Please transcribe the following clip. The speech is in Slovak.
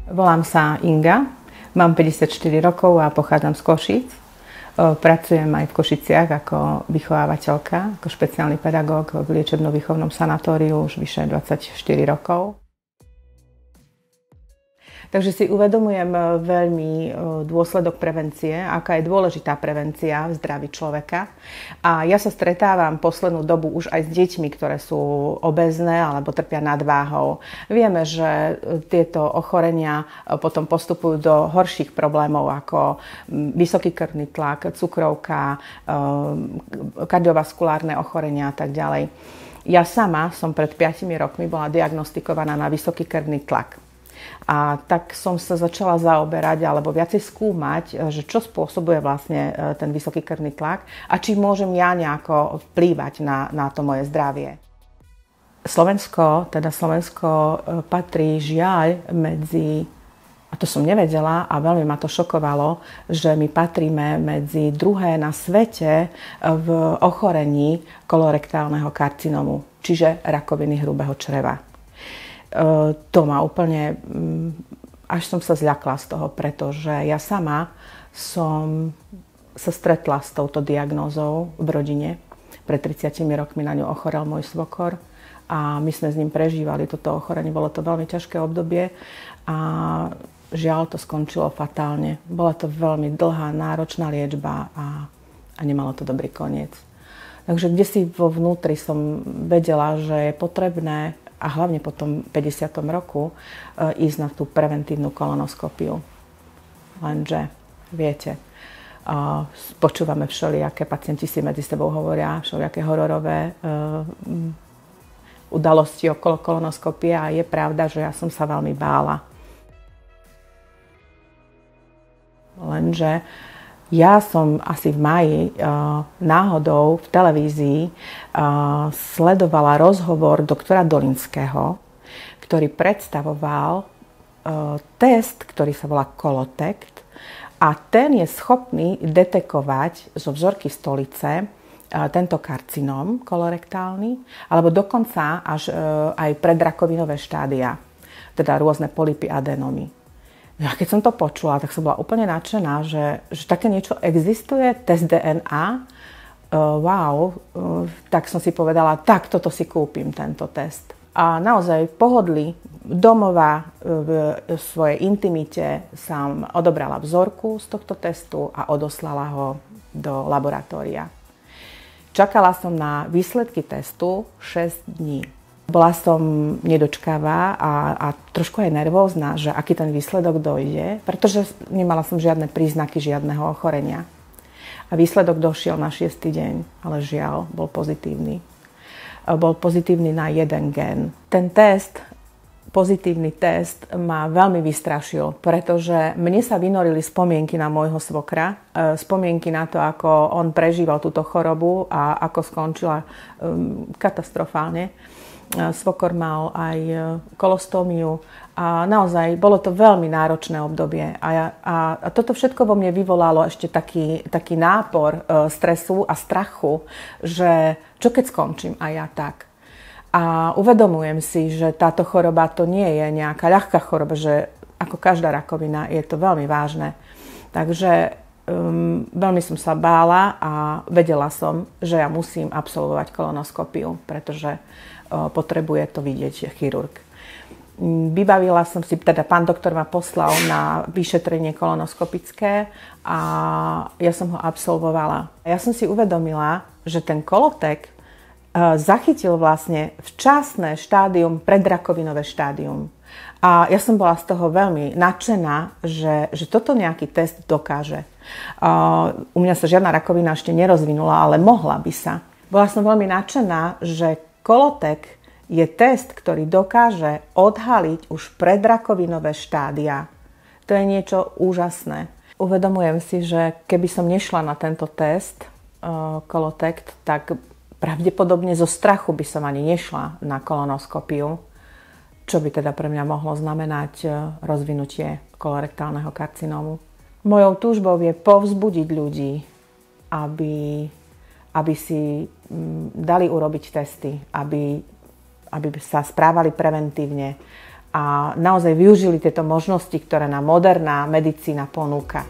Volám sa Inga, mám 54 rokov a pochádzam z Košíc. Pracujem aj v Košiciach ako vychovávateľka, ako špeciálny pedagóg v liečebno-výchovnom sanatóriu už vyše 24 rokov. Takže si uvedomujem veľmi dôsledok prevencie, aká je dôležitá prevencia v zdraví človeka. A ja sa stretávam poslednú dobu už aj s deťmi, ktoré sú obézne alebo trpia nadváhou. Vieme, že tieto ochorenia potom postupujú do horších problémov ako vysoký krvný tlak, cukrovka, kardiovaskulárne ochorenia a tak ďalej. Ja sama som pred 5 rokmi bola diagnostikovaná na vysoký krvný tlak. A tak som sa začala zaoberať alebo viacej skúmať, že čo spôsobuje vlastne ten vysoký krvný tlak a či môžem ja nejako vplývať na to moje zdravie. Slovensko patrí žiaľ medzi, a to som nevedela a veľmi ma to šokovalo, že my patríme medzi druhé na svete v ochorení kolorektálneho karcinomu, čiže rakoviny hrubého čreva. To ma úplne, až som sa zľakla z toho, pretože ja sama som sa stretla s touto diagnózou v rodine. Pred 30 rokmi na ňu ochorel môj svokor a my sme s ním prežívali toto ochorenie. Bolo to veľmi ťažké obdobie a žiaľ to skončilo fatálne. Bola to veľmi dlhá, náročná liečba a nemalo to dobrý koniec. Takže kdesi vo vnútri som vedela, že je potrebné a hlavne po tom 50. roku ísť na tú preventívnu kolonoskopiu. Lenže, viete, počúvame všelijaké, pacienti si medzi sebou hovoria, všelijaké hororové udalosti okolo kolonoskopie a je pravda, že ja som sa veľmi bála. Lenže ja som asi v máji náhodou v televízii sledovala rozhovor doktora Dolinského, ktorý predstavoval test, ktorý sa volá Kolotekt a ten je schopný detekovať zo vzorky stolice tento karcinóm kolorektálny alebo dokonca až aj predrakovinové štádia, teda rôzne polypy, adenómy. Ja keď som to počula, tak som bola úplne nadšená, že také niečo existuje, test DNA. Tak som si povedala, tak toto si kúpim, tento test. A naozaj pohodlí domova v svojej intimite som odobrala vzorku z tohto testu a odoslala ho do laboratória. Čakala som na výsledky testu 6 dní. Bola som nedočkavá a trošku aj nervózna, že aký ten výsledok dojde, pretože nemala som žiadne príznaky žiadneho ochorenia. A výsledok došiel na 6. deň, ale žiaľ, bol pozitívny. Bol pozitívny na jeden gén. Ten test, pozitívny test, ma veľmi vystrašil, pretože mne sa vynorili spomienky na môjho svokra, spomienky na to, ako on prežíval túto chorobu a ako skončila katastrofálne. Svokor mal aj kolostómiu a naozaj bolo to veľmi náročné obdobie. A toto všetko vo mne vyvolalo ešte taký nápor stresu a strachu, že čo keď skončím aj ja tak. A uvedomujem si, že táto choroba to nie je nejaká ľahká choroba, že ako každá rakovina je to veľmi vážne. Takže veľmi som sa bála a vedela som, že ja musím absolvovať kolonoskopiu, pretože potrebuje to vidieť chirurg. Vybavila som si, teda pán doktor ma poslal na vyšetrenie kolonoskopické a ja som ho absolvovala. Ja som si uvedomila, že ten Kolotek zachytil vlastne včasné štádium, predrakovinové štádium. A ja som bola z toho veľmi nadšená, že toto nejaký test dokáže. U mňa sa žiadna rakovina ešte nerozvinula, ale mohla by sa. Bola som veľmi nadšená, že Kolotek je test, ktorý dokáže odhaliť už predrakovinové štádia. To je niečo úžasné. Uvedomujem si, že keby som nešla na tento test Kolotekt, tak pravdepodobne zo strachu by som ani nešla na kolonoskopiu, čo by teda pre mňa mohlo znamenať rozvinutie kolorektálneho karcinómu. Mojou túžbou je povzbudiť ľudí, aby si dali urobiť testy, aby sa správali preventívne a naozaj využili tieto možnosti, ktoré nám moderná medicína ponúka.